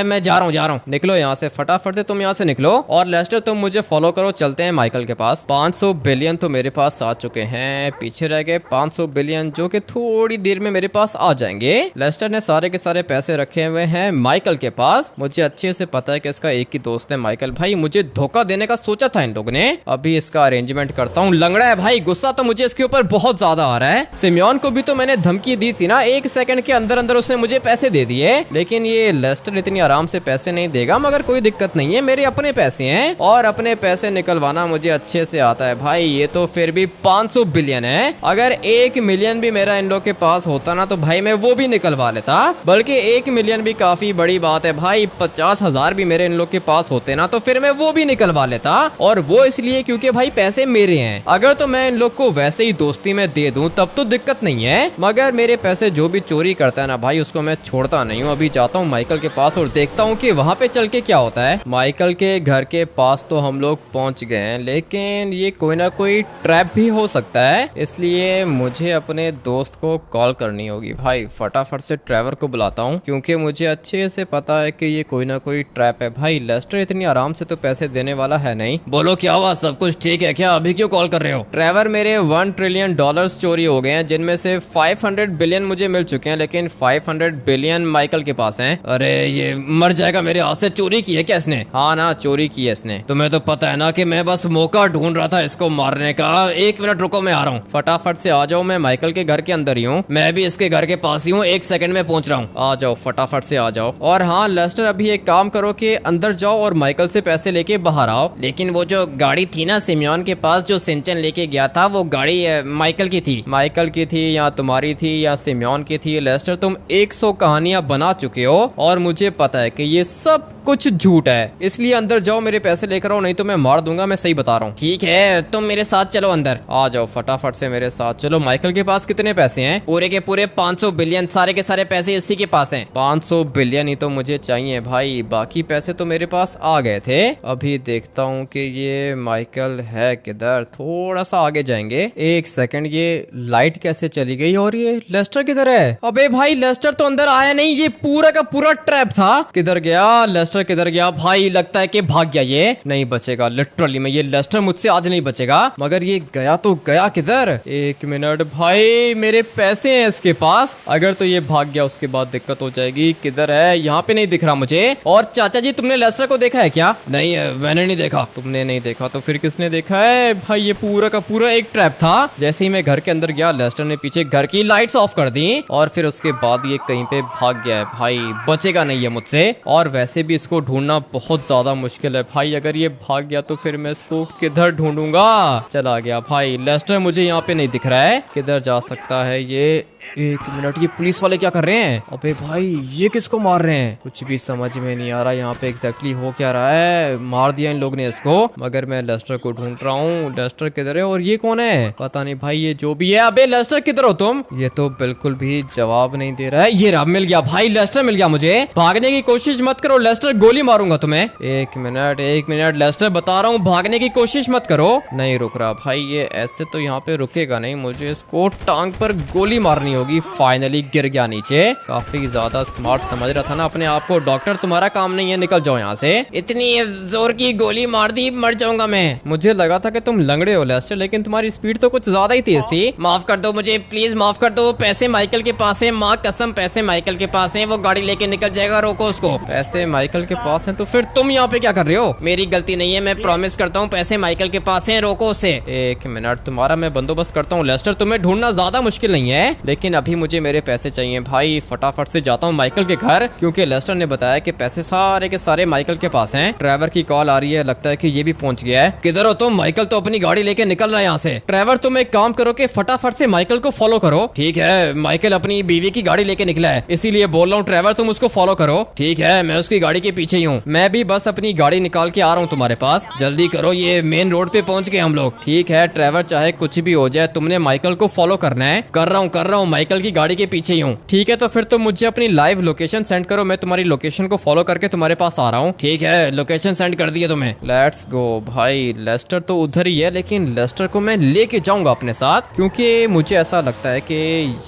मैं जा रहा हूँ। निकलो यहाँ से, फटाफट से तुम यहाँ से निकलो। और लेस्टर, तुम मुझे फॉलो करो, चलते हैं माइकल के पास। 500 बिलियन तो मेरे पास आ चुके हैं, पीछे रह गए 500 बिलियन जो कि थोड़ी देर में मेरे पास आ जाएंगे। लेस्टर ने सारे के सारे पैसे रखे हुए हैं माइकल के पास। मुझे अच्छे से पता है कि इसका एक ही दोस्त है माइकल। भाई मुझे धोखा देने का सोचा था इन लोगों ने। अभी इसका अरेंजमेंट करता हूँ। लंगड़ा है भाई, गुस्सा तो मुझे इसके ऊपर बहुत ज्यादा आ रहा है। सिमियोन को भी तो मैंने धमकी दी थी ना, 1 सेकंड के अंदर अंदर उसने मुझे पैसे दे दिए, लेकिन ये लेस्टर इतनी आराम से पैसे नहीं देगा। मगर कोई दिक्कत नहीं है, मेरे अपने पैसे हैं और अपने पैसे निकलवाना मुझे अच्छे से आता है। भाई ये तो फिर भी 500 बिलियन है। अगर 1 मिलियन भी मेरा इन लोग के पास होता ना तो भाई मैं वो भी निकलवा लेता। बल्कि 1 मिलियन भी काफी बड़ी बात है भाई। 50,000 10,000 भी मेरे इन लोग के पास होते ना तो फिर मैं वो भी निकलवा लेता, और वो इसलिए क्योंकि भाई पैसे मेरे हैं। अगर तो मैं इन लोग को वैसे ही दोस्ती में दे दूं तब तो दिक्कत नहीं है, मगर मेरे पैसे जो भी चोरी करता है ना भाई उसको मैं छोड़ता नहीं हूँ। अभी जाता हूँ माइकल के पास और देखता हूँ कि वहाँ पे चल के क्या होता है। माइकल के घर के पास तो हम लोग पहुँच गए हैं, लेकिन ये कोई ना कोई ट्रैप भी हो सकता है, इसलिए मुझे अपने दोस्त को कॉल करनी होगी। भाई फटाफट से ट्रेवर को बुलाता हूँ, क्योंकि मुझे अच्छे से पता है कि ये कोई ना कोई ट्रैप है। भाई लेस्टर इतनी आराम से तो पैसे देने वाला है नहीं। बोलो क्या हुआ, सब कुछ ठीक है क्या? अभी क्यों कॉल कर रहे हो? ट्रेवर मेरे $1 ट्रिलियन चोरी हो गए हैं, जिनमें से 500 बिलियन मुझे मिल चुके हैं, लेकिन 500 बिलियन माइकल के पास हैं। अरे ये मर जाएगा, मेरे हाथ से चोरी की है क्या इसने? हाँ ना, चोरी की है इसने। तुम्हें तो पता है ना कि मैं बस मौका ढूंढ रहा था इसको मारने का। 1 मिनट रुको, मैं आ रहा हूँ। फटाफट से आ जाओ, मैं माइकल के घर के अंदर ही हूँ। मैं भी इसके घर के पास ही हूँ, 1 सेकंड में पहुंच रहा हूँ। आ जाओ, फटाफट से आ जाओ। और हाँ लेस्टर, अभी एक काम करो कि अंदर जाओ और माइकल से पैसे लेके बाहर आओ। लेकिन वो जो गाड़ी थी ना सिमियोन के पास, जो सिंचन लेके गया था, वो गाड़ी माइकल की थी। माइकल की थी या तुम्हारी थी या सिमियोन की थी? लेस्टर तुम 100 कहानियां बना चुके हो और मुझे पता है कि ये सब कुछ झूठ है, इसलिए अंदर जाओ, मेरे पैसे लेकर आओ, नहीं तो मैं मार दूंगा। मैं सही बता रहा हूँ। ठीक है, तुम मेरे साथ चलो, अंदर आ जाओ, फटाफट से मेरे साथ चलो। माइकल के पास कितने पैसे हैं? पूरे के पूरे 500 बिलियन, सारे के सारे पैसे इसी के पास हैं। 500 बिलियन ही तो मुझे चाहिए भाई, बाकी पैसे तो मेरे पास आ गए थे। अभी देखता हूँ कि ये माइकल है किधर। थोड़ा सा आगे जाएंगे। 1 सेकंड, ये लाइट कैसे चली गई? और ये लेस्टर किधर है? अबे भाई लेस्टर तो अंदर आया नहीं, ये पूरा का पूरा ट्रैप था। किधर गया लेस्टर? किधर गया? भाई लगता है कि भाग गया, ये नहीं बचेगा लिटरली में। ये लेस्टर मुझसे आज नहीं बचेगा। मगर ये गया तो गया किधर? 1 मिनट भाई, मेरे पैसे हैं इसके पास, अगर तो ये भाग गया उसके बाद दिक्कत हो जाएगी। किधर है? यहाँ पे नहीं दिख रहा मुझे। और चाचा जी, तुमने लेस्टर को देखा है क्या? नहीं मैंने नहीं देखा। तुमने नहीं देखा तो फिर किसने देखा है? भाई ये पूरा का पूरा एक ट्रैप था। जैसे ही मैं घर के अंदर गया, लेस्टर ने पीछे घर की लाइट्स ऑफ कर दी और फिर उसके बाद ये कहीं पे भाग गया है। भाई बचेगा नहीं है मुझसे, और वैसे भी इसको ढूंढना बहुत ज्यादा मुश्किल है भाई। अगर ये भाग गया तो फिर मैं इसको किधर ढूंढूंगा? चला गया भाई। लेस्टर मुझे यहाँ पे नहीं दिख रहा है, किधर जा सकता है ये? 1 मिनट, ये पुलिस वाले क्या कर रहे हैं? अबे भाई ये किसको मार रहे हैं? कुछ भी समझ में नहीं आ रहा यहाँ पे एग्जैक्टली हो क्या रहा है। मार दिया इन लोग ने इसको, मगर मैं लेस्टर को ढूंढ रहा हूँ। लेस्टर किधर है? और ये कौन है? पता नहीं भाई, ये जो भी है। अबे लेस्टर किधर हो तुम? ये तो बिल्कुल भी जवाब नहीं दे रहा है। ये रहा, मिल गया भाई, लेस्टर मिल गया मुझे। भागने की कोशिश मत करो लेस्टर, गोली मारूंगा तुम्हें। 1 मिनट लेस्टर, बता रहा हूँ भागने की कोशिश मत करो। नहीं रुक रहा भाई, ये ऐसे तो यहाँ पे रुकेगा नहीं, मुझे इसको टांग पर गोली मारनी होगी। फाइनली गिर गया नीचे। काफी ज्यादा स्मार्ट समझ रहा था ना अपने आप को। डॉक्टर तुम्हारा काम नहीं है, निकल जाओ यहाँ से। इतनी जोर की गोली मार दी, मर जाऊंगा मैं। मुझे लगा था कि तुम लंगड़े हो लेस्टर, लेकिन तुम्हारी स्पीड तो कुछ ज्यादा ही तेज थी। माफ कर दो मुझे, प्लीज माफ कर दो। पैसे माइकल के पास है, माँ कसम पैसे माइकल के पास है। वो गाड़ी लेके निकल जाएगा, रोको उसको। पैसे माइकल के पास है तो फिर तुम यहाँ पे क्या कर रहे हो? मेरी गलती नहीं है, मैं प्रॉमिस करता हूँ पैसे माइकल के पास है, रोको उसे। 1 मिनट, तुम्हारा मैं बंदोबस्त करता हूँ लेस्टर। तुम्हें ढूंढना ज्यादा मुश्किल नहीं है, लेकिन अभी मुझे मेरे पैसे चाहिए भाई। फटाफट से जाता हूँ माइकल के घर, क्योंकि लेस्टर ने बताया कि पैसे सारे के सारे माइकल के पास हैं। ट्रेवर की कॉल आ रही है, लगता है कि ये भी पहुंच गया है। किधर हो तुम? माइकल तो अपनी गाड़ी लेके निकल रहा है यहाँ से। ट्रेवर तुम एक काम करो कि फटाफट से माइकल को फॉलो करो। ठीक है, माइकल अपनी बीवी की गाड़ी लेके निकला है, इसीलिए बोल रहा हूँ ट्रेवर तुम उसको फॉलो करो। ठीक है, मैं उसकी गाड़ी के पीछे ही हूँ। मैं भी बस अपनी गाड़ी निकाल के आ रहा हूँ तुम्हारे पास, जल्दी करो, ये मेन रोड पे पहुंच गए हम लोग। ठीक है ट्रेवर, चाहे कुछ भी हो जाए, तुमने माइकल को फॉलो करना है। कर रहा हूँ, माइकल की गाड़ी के पीछे ही हूँ। ठीक है, तो फिर तुम मुझे अपनी लाइव लोकेशन सेंड करो, मैं तुम्हारी लोकेशन को फॉलो करके तुम्हारे पास आ रहा हूँ। ठीक है, लोकेशन सेंड कर दी है तुम्हें। लेट्स गो भाई। लेस्टर तो उधर ही है, लेकिन लेस्टर को मैं लेके जाऊंगा अपने साथ, क्योंकि मुझे ऐसा लगता है कि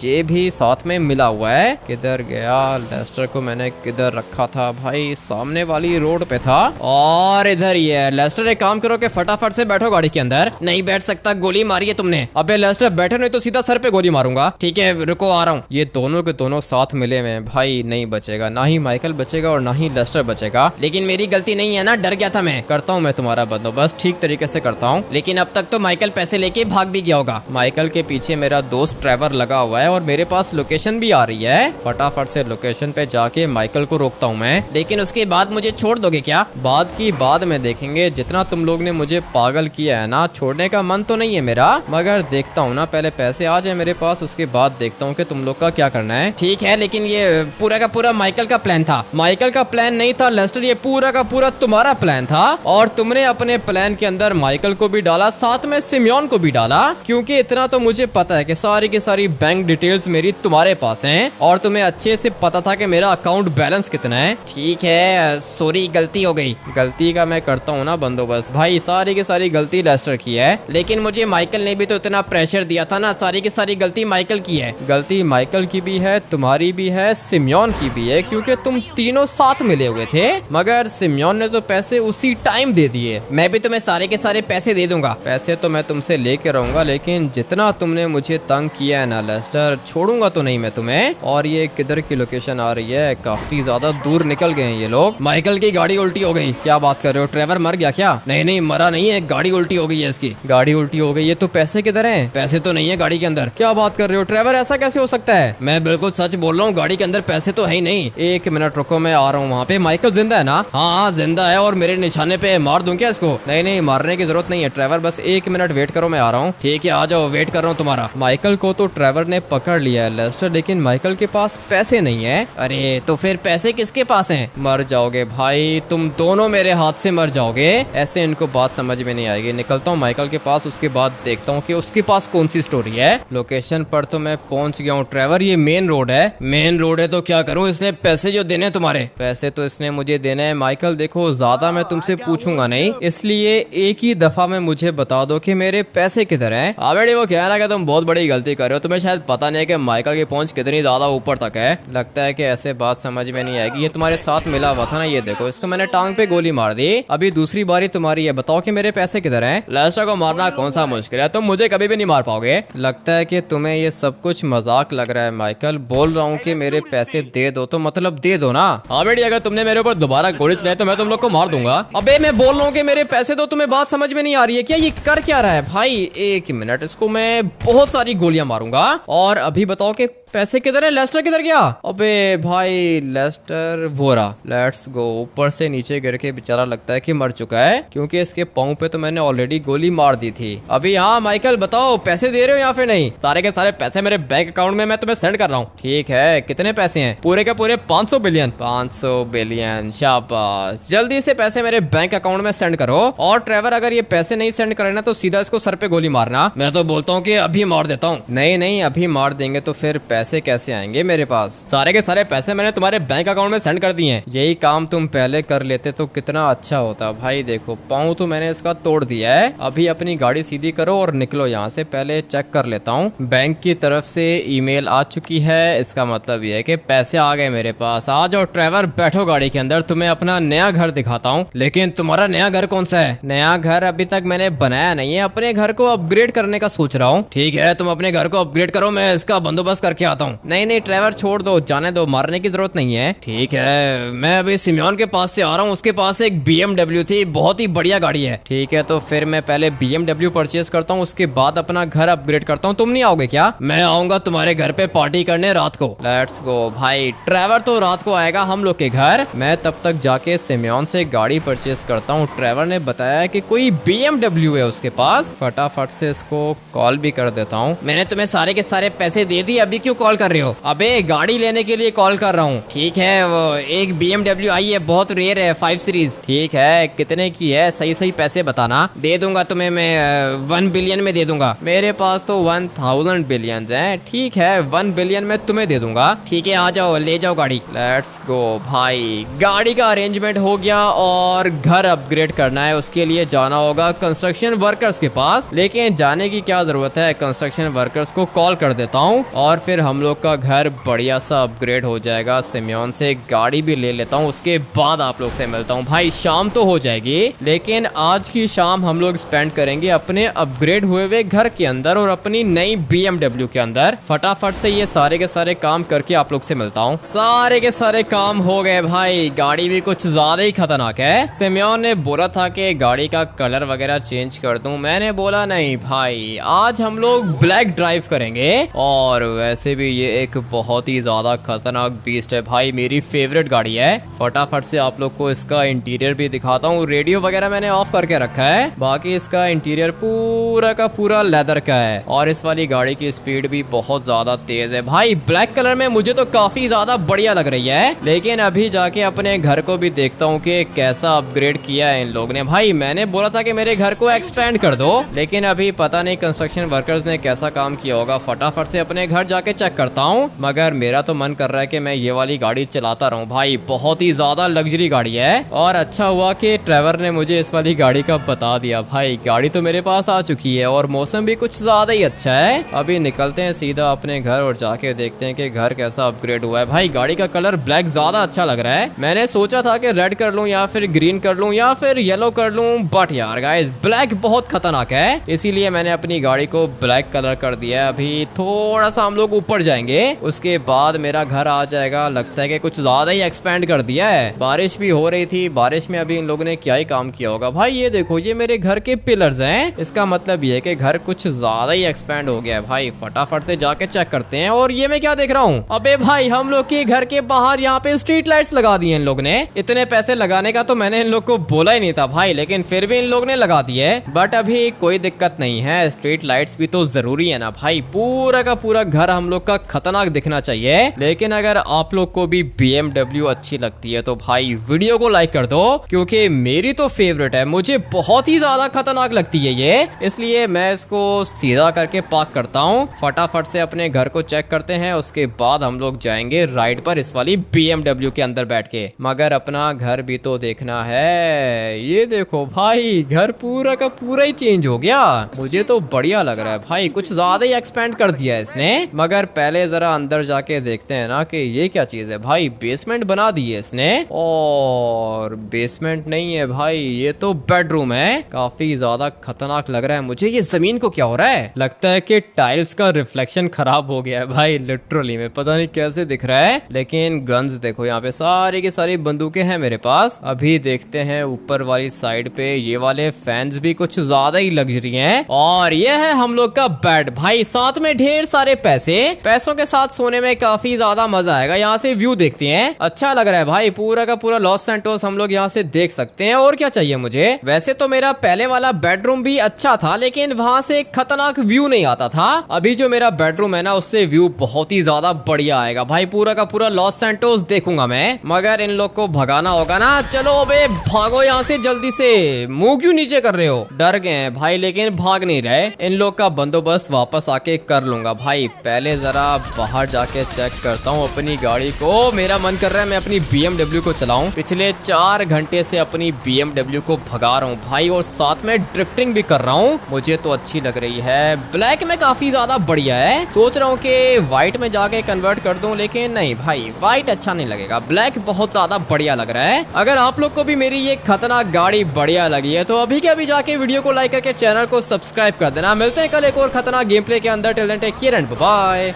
ये भी साथ में मिला हुआ है। किधर गया लेस्टर? को मैंने किधर रखा था भाई? सामने वाली रोड पे था, और इधर ही है। लेस्टर एक काम करो कि फटाफट से बैठो गाड़ी के अंदर। नहीं बैठ सकता, गोली मारी है तुमने। अबे लेस्टर बैठो, नहीं तो सीधा सर पे गोली मारूंगा। ठीक है रुको, आ रहा हूँ। ये दोनों के दोनों साथ मिले हुए भाई, नहीं बचेगा, ना ही माइकल बचेगा और ना ही लेस्टर बचेगा। लेकिन मेरी गलती नहीं है ना, डर गया था मैं। करता हूँ मैं तुम्हारा बंदोबस्त, ठीक तरीके से करता हूँ। लेकिन अब तक तो माइकल पैसे लेके भाग भी गया होगा। माइकल के पीछे मेरा दोस्त ट्रेवर लगा हुआ है, और मेरे पास लोकेशन भी आ रही है। फटाफट से लोकेशन पे जाके माइकल को रोकता हूँ मैं। लेकिन उसके बाद मुझे छोड़ दोगे क्या? बाद की बाद में देखेंगे। जितना तुम लोग ने मुझे पागल किया है ना, छोड़ने का मन तो नहीं है मेरा, मगर देखता हूँ ना, पहले पैसे आ जाए मेरे पास, उसके बाद देखता हूँ कि तुम लोग का क्या करना है। ठीक है, लेकिन ये पूरा का पूरा माइकल का प्लान था। माइकल का प्लान नहीं था लेस्टर, ये पूरा का पूरा तुम्हारा प्लान था और तुमने अपने प्लान के अंदर माइकल को भी डाला, साथ में सिमियोन को भी डाला, क्योंकि इतना तो मुझे पता है कि सारी की सारी बैंक डिटेल्स मेरी तुम्हारे पास हैं और तुम्हें अच्छे से पता था कि मेरा अकाउंट बैलेंस कितना है। ठीक है, सॉरी, गलती हो गई। गलती का मैं करता हूँ ना बंदोबस्त भाई, सारी की सारी गलती लेस्टर की है, लेकिन मुझे माइकल ने भी तो इतना प्रेशर दिया था ना, सारी की सारी गलती माइकल की है। गलती माइकल की भी है, तुम्हारी भी है, सिमियोन की भी है, क्योंकि तुम तीनों साथ मिले हुए थे, मगर सिमियोन ने तो पैसे उसी टाइम दे दिए। मैं भी तुम्हें सारे के सारे पैसे दे दूंगा। पैसे तो मैं तुमसे लेके रहूंगा, लेकिन जितना तुमने मुझे तंग किया है ना लेस्टर, छोड़ूंगा तो नहीं मैं तुम्हें। और ये किधर की लोकेशन आ रही है? काफी ज्यादा दूर निकल गए हैं ये लोग। माइकल की गाड़ी उल्टी हो गई। क्या बात कर रहे हो? ट्रेवर मर गया क्या? नहीं नहीं, मरा नहीं है, गाड़ी उल्टी हो गई है इसकी। गाड़ी उल्टी हो गई है तो पैसे किधर हैं? पैसे तो नहीं है गाड़ी के अंदर। क्या बात कर रहे हो ट्रेवर, ऐसा कैसे हो सकता है? मैं बिल्कुल सच बोल रहा हूँ, गाड़ी के अंदर पैसे तो है ही नहीं। एक मिनट रुको, मैं आ रहा हूँ वहाँ पे। माइकल जिंदा है ना? हाँ जिंदा है, और मेरे निशाने पे मार दूं क्या इसको? नहीं नहीं, मारने की जरूरत नहीं है ट्रेवर, बस एक मिनट वेट करो, मैं आ रहा हूँ। ठीक है, आ जाओ, वेट कर रहा हूँ तुम्हारा। माइकल को तो ट्रेवर ने पकड़ लिया है लेस्टर, लेकिन माइकल के पास पैसे नहीं है। अरे तो फिर पैसे किसके पास हैं? मर जाओगे भाई, तुम दोनों मेरे हाथ से मर जाओगे। ऐसे इनको बात समझ में नहीं आएगी। निकलता हूँ माइकल के पास, उसके बाद देखता हूँ कि उसके पास कौन सी स्टोरी है। लोकेशन पर तो मैं पहुंच गया हूँ ट्रेवर, ये मेन रोड है। मेन रोड है तो क्या करूँ, इसने पैसे जो देने तुम्हारे, पैसे तो इसने मुझे देने हैं। माइकल देखो, ज्यादा मैं तुमसे पूछूंगा नहीं, इसलिए एक ही दफा में मुझे बता दो कि मेरे पैसे किधर हैं। बेटी वो कह रहा है कि तुम बहुत बड़ी गलती कर रहे हो, तुम्हें शायद पता नहीं है कि माइकल की पहुंच कितनी ज्यादा ऊपर तक है। लगता है कि ऐसे बात समझ में नहीं आएगी। ये तुम्हारे साथ मिला हुआ था ना, ये देखो, इसको मैंने टांग पे गोली मार दी। अभी दूसरी बारी तुम्हारी है, बताओ कि मेरे पैसे किधर हैं? लेस्टर को मारना कौन सा मुश्किल है, तुम मुझे कभी भी नहीं मार पाओगे। लगता है कि तुम्हें ये सब कुछ मजाक लग रहा है माइकल। बोल रहा हूँ कि मेरे पैसे दे दो तो मतलब दे दो ना। हाँ बेटी, अगर तुमने मेरे ऊपर दोबारा गोली चलाई तो मैं तुम लोग को मार दूंगा। अबे मैं बोल रहा हूँ कि मेरे पैसे दो, तुम्हें बात समझ में नहीं आ रही है क्या? ये कर क्या रहा है भाई? एक मिनट, इसको मैं बहुत सारी गोलियां मारूंगा। और अभी बताओ कि पैसे किधर है? लेस्टर किधर गया? अबे भाई लेस्टर वो रहा। Let's go. ऊपर से नीचे गिर के बेचारा लगता है कि मर चुका है, क्योंकि इसके पाँव पे तो मैंने ऑलरेडी गोली मार दी थी। अभी हाँ माइकल बताओ, पैसे दे रहे हो या फिर नहीं? सारे के सारे पैसे मेरे बैंक अकाउंट में मैं तुम्हें सेंड कर रहा हूँ। ठीक है, कितने पैसे हैं? पूरे के पूरे 500 बिलियन। 500 बिलियन, शाबाश। जल्दी से पैसे मेरे बैंक अकाउंट में सेंड करो। और ट्रेवर, अगर ये पैसे नहीं सेंड करे ना तो सीधा इसको सर पे गोली मारना। मैं तो बोलता हूँ कि अभी मार देता हूँ। नहीं नहीं, अभी मार देंगे तो फिर पैसे कैसे आएंगे मेरे पास? सारे के सारे पैसे मैंने तुम्हारे बैंक अकाउंट में सेंड कर दिए हैं। यही काम तुम पहले कर लेते तो कितना अच्छा होता। भाई देखो, पाँव तो मैंने इसका तोड़ दिया है। अभी अपनी गाड़ी सीधी करो और निकलो यहाँ से। पहले चेक कर लेता हूँ, बैंक की तरफ से ईमेल आ चुकी है, इसका मतलब ये है कि पैसे आ गए मेरे पास। आ जाओ ट्रेवर, बैठो गाड़ी के अंदर, तुम्हें अपना नया घर दिखाता हूँ। लेकिन तुम्हारा नया घर कौन सा है? नया घर अभी तक मैंने बनाया नहीं है, अपने घर को अपग्रेड करने का सोच रहा हूँ। ठीक है, तुम अपने घर को अपग्रेड करो, मैं इसका बंदोबस्त करके आता हूँ। नहीं नहीं ट्रेवर, छोड़ दो, जाने दो, मारने की जरूरत नहीं है। ठीक है, मैं अभी सिमियोन के पास से आ रहा हूँ, उसके पास एक BMW थी, बहुत ही बढ़िया गाड़ी है। ठीक है, तो फिर मैं पहले BMW परचेज करता हूँ, उसके बाद अपना घर अपग्रेड करता हूँ। तुम नहीं आओगे क्या? मैं आऊंगा तुम्हारे घर पे पार्टी करने रात को। लेट्स गो भाई। ट्रेवर तो रात को आएगा हम लोग के घर, मैं तब तक जाके सिमियोन से गाड़ी परचेज करता हूँ। ट्रेवर ने बताया कि कोई BMW है उसके पास, फटाफट से इसको कॉल भी कर देता हूँ। मैंने तुम्हें सारे के सारे पैसे दे दिए, अभी क्यों कॉल कर रहे हो? अबे गाड़ी लेने के लिए कॉल कर रहा हूँ। ठीक है, वो एक BMW आई है, बहुत रेयर है, 5 सीरीज। ठीक है, कितने की है? सही सही पैसे बताना, दे दूंगा तुम्हें मैं 1 बिलियन में दे दूंगा। मेरे पास तो 1000 बिलियन है। ठीक है, 1 बिलियन में तुम्हें दे दूंगा। ठीक है, आ जाओ, ले जाओ गाड़ी। लेट्स गो भाई। गाड़ी का अरेंजमेंट हो गया और घर अपग्रेड करना है, उसके लिए जाना होगा कंस्ट्रक्शन वर्कर्स के पास। लेकिन जाने की क्या जरूरत है, कंस्ट्रक्शन वर्कर्स को कॉल कर देता हूँ और फिर हम लोग का घर बढ़िया सा अपग्रेड हो जाएगा। सिमियोन से गाड़ी भी ले लेता हूँ, उसके बाद आप लोग से मिलता हूँ। भाई शाम तो हो जाएगी, लेकिन आज की शाम हम लोग स्पेंड करेंगे अपने अपग्रेड हुए हुए घर के अंदर और अपनी नई BMW के अंदर। फटाफट से ये सारे के सारे काम करके आप लोग से मिलता हूँ। सारे के सारे काम हो गए भाई, गाड़ी भी कुछ ज्यादा ही खतरनाक है। सिमियोन ने बोला था कि गाड़ी का कलर वगैरह चेंज कर दूं, मैंने बोला नहीं भाई, आज हम लोग ब्लैक ड्राइव करेंगे। और वैसे से भी ये एक बहुत ही ज्यादा खतरनाक बीस्ट है भाई, मेरी फेवरेट गाड़ी है। फटाफट से आप लोग को इसका इंटीरियर भी दिखाता हूँ। रेडियो वगैरह मैंने ऑफ करके रखा है, बाकी इसका इंटीरियर पूरा का पूरा लेदर का है और इस वाली गाड़ी की स्पीड भी बहुत ज्यादा तेज है भाई। ब्लैक कलर में मुझे तो काफी ज्यादा बढ़िया लग रही है, लेकिन अभी जाके अपने घर को भी देखता हूँ कि कैसा अपग्रेड किया है इन लोग ने। भाई मैंने बोला था कि मेरे घर को एक्सपेंड कर दो, लेकिन अभी पता नहीं कंस्ट्रक्शन वर्कर्स ने कैसा काम किया होगा। फटाफट से अपने घर जाके चेक करता हूँ, मगर मेरा तो मन कर रहा है कि मैं ये वाली गाड़ी चलाता रहूँ भाई। बहुत ही ज्यादा लग्जरी गाड़ी है और अच्छा हुआ कि ट्रेवर ने मुझे इस वाली गाड़ी का बता दिया भाई। गाड़ी तो मेरे पास आ चुकी है और मौसम भी कुछ ज्यादा ही अच्छा है। अभी निकलते हैं सीधा अपने घर और जाके देखते हैं कि घर कैसा अपग्रेड हुआ है। भाई गाड़ी का कलर ब्लैक ज्यादा अच्छा लग रहा है। मैंने सोचा था कि रेड कर लूं या फिर ग्रीन कर लूं या फिर येलो कर लूं, बट यार गाइस ब्लैक बहुत खतरनाक है, इसीलिए मैंने अपनी गाड़ी को ब्लैक कलर कर दिया है। अभी थोड़ा सा हम लोग ऊपर जाएंगे, उसके बाद मेरा घर आ जाएगा। लगता है कि कुछ ज्यादा ही एक्सपेंड कर दिया है। बारिश भी हो रही थी, बारिश में अभी इन लोगों ने क्या ही काम किया होगा। भाई ये देखो, ये मेरे घर के पिलर्स हैं, इसका मतलब ये है कि घर कुछ ज्यादा ही एक्सपेंड हो गया है भाई। फटाफट से जाके चेक करते हैं। और ये मैं क्या देख रहा हूँ, अबे भाई हम लोग के घर के बाहर यहाँ पे स्ट्रीट लाइट्स लगा दी हैं इन लोग ने। इतने पैसे लगाने का तो मैंने इन लोग को बोला ही नहीं था भाई, लेकिन फिर भी इन लोग ने लगा दिए। बट अभी कोई दिक्कत नहीं है, स्ट्रीट लाइट्स भी तो जरूरी है ना भाई। पूरा का पूरा घर हम लोग का खतरनाक दिखना चाहिए। लेकिन अगर आप लोग को भी BMW अच्छी लगती है तो भाई वीडियो को लाइक कर दो, क्योंकि मेरी तो फेवरेट है, मुझे बहुत ही ज्यादा खतरनाक लगती है ये, इसलिए मैं इसको सीधा करके पार्क करता हूँ। फटाफट से अपने घर को चेक करते हैं, उसके बाद हम लोग जाएंगे राइड पर इस वाली BMW के अंदर बैठ के। मगर अपना घर भी तो देखना है। ये देखो भाई, घर पूरा का पूरा ही चेंज हो गया, मुझे तो बढ़िया लग रहा है भाई। कुछ ज्यादा ही एक्सपेंड कर दिया है इसने। मगर पहले जरा अंदर जाके देखते हैं ना कि ये क्या चीज है भाई। बेसमेंट बना दी है इसने, और बेसमेंट नहीं है भाई, ये तो बेडरूम है। काफी ज्यादा खतरनाक लग रहा है मुझे। ये जमीन को क्या हो रहा है, लगता है कि टाइल्स का रिफ्लेक्शन खराब हो गया है भाई, लिटरली में पता नहीं कैसे दिख रहा है। लेकिन गन्स देखो, यहाँ पे सारी की सारी बंदूकें हैं मेरे पास। अभी देखते हैं ऊपर वाली साइड पे, ये वाले फैंस भी कुछ ज्यादा ही लग्जरी हैं। और ये है हम लोग का बेड भाई, साथ में ढेर सारे पैसे। पैसों के साथ सोने में काफी ज्यादा मजा आएगा। यहाँ से व्यू देखते हैं, अच्छा लग रहा है भाई। पूरा का पूरा लॉस सैंटोस हम लोग यहाँ से देख सकते हैं। और क्या चाहिए मुझे। वैसे तो मेरा पहले वाला बेडरूम भी अच्छा था, लेकिन वहां से खतरनाक व्यू नहीं आता था। अभी जो मेरा बेडरूम है ना, उससे व्यू बहुत ही ज्यादा बढ़िया आएगा भाई। पूरा का पूरा लॉस सैंटोस देखूंगा मैं। मगर इन लोग को भगाना होगा ना। चलो बे भागो यहाँ से जल्दी से। मुंह क्यों नीचे कर रहे हो, डर गए हैं भाई, लेकिन भाग नहीं रहे। इन लोग का बंदोबस्त वापस आके कर लूंगा भाई। पहले जरा बाहर जाके चेक करता हूँ अपनी गाड़ी को। मेरा मन कर रहा है मैं अपनी BMW को चलाऊं। पिछले 4 घंटे से अपनी BMW को भगा रहा हूँ भाई, और साथ में ड्रिफ्टिंग भी कर रहा हूँ। मुझे तो अच्छी लग रही है। ब्लैक में काफी ज्यादा बढ़िया है। सोच रहा हूँ कि व्हाइट में जाके कन्वर्ट कर दूं, लेकिन नहीं भाई, व्हाइट अच्छा नहीं लगेगा, ब्लैक बहुत ज्यादा बढ़िया लग रहा है। अगर आप लोग को भी मेरी ये खतरनाक गाड़ी बढ़िया लगी है तो अभी के अभी जाके वीडियो को लाइक करके चैनल को सब्सक्राइब कर देना। मिलते हैं कल एक और खतरनाक गेम प्ले के अंदर। Till then take care and bye.